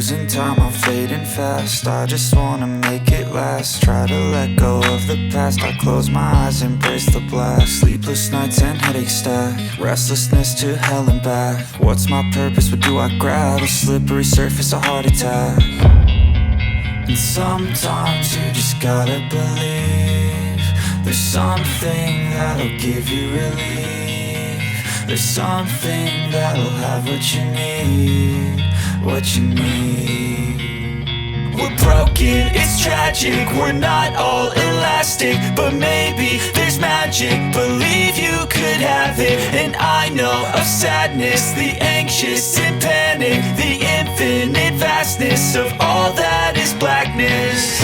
Losing time, I'm fading fast. I just wanna make it last. Try to let go of the past. I close my eyes, embrace the blast. Sleepless nights and headaches stack. Restlessness to hell and back. What's my purpose? What do I grab? A slippery surface, a heart attack. And sometimes you just gotta believe there's something that'll give you relief. There's something that'll have what you need, what you need. We're broken, it's tragic, we're not all elastic, but maybe there's magic, believe you could have it. And I know of sadness, the anxious and panic, the infinite vastness of all that is blackness.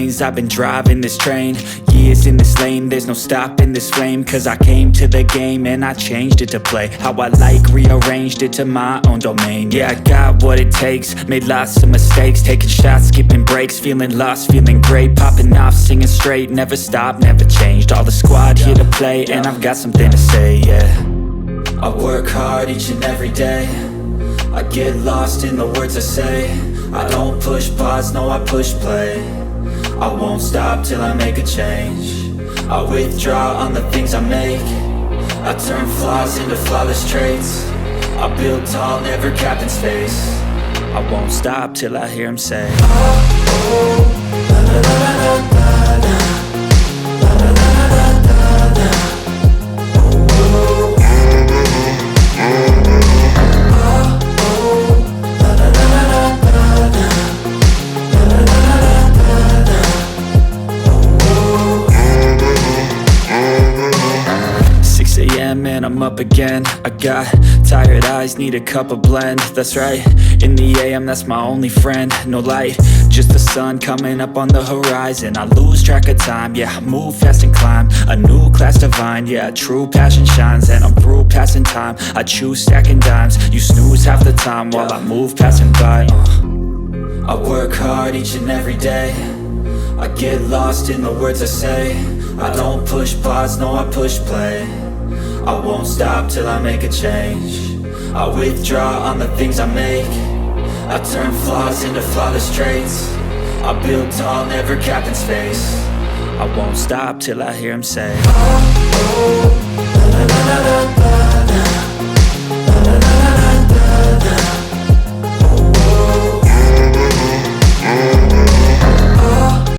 lanes, I've been driving this train. Years in this lane, there's no stopping this flame. Cause I came to the game and I changed it to play how I like, rearranged it to my own domain. Yeah, I got what it takes, made lots of mistakes, taking shots, skipping breaks, feeling lost, feeling great, popping off, singing straight, never stopped, never changed. All the squad here to play, and I've got something to say, yeah. I work hard each and every day, I get lost in the words I say. I don't push pause, no I push play. I won't stop till I make a change. I withdraw on the things I make. I turn flaws into flawless traits. I build tall, never capped in space. I won't stop till I hear him say, oh, oh, la la la la la la. And I'm up again. I got tired eyes, need a cup of blend. That's right, in the AM, that's my only friend. No light, just the sun coming up on the horizon. I lose track of time, yeah, I move fast and climb a new class divine, yeah, true passion shines. And I'm through passing time, I choose stacking dimes. You snooze half the time while I move passing by. I work hard each and every day, I get lost in the words I say. I don't push pause, no I push play. I won't stop till I make a change. I withdraw on the things I make. I turn flaws into flawless traits. I build tall, never capped in space. I won't stop till I hear him say, oh, oh, la la la la la.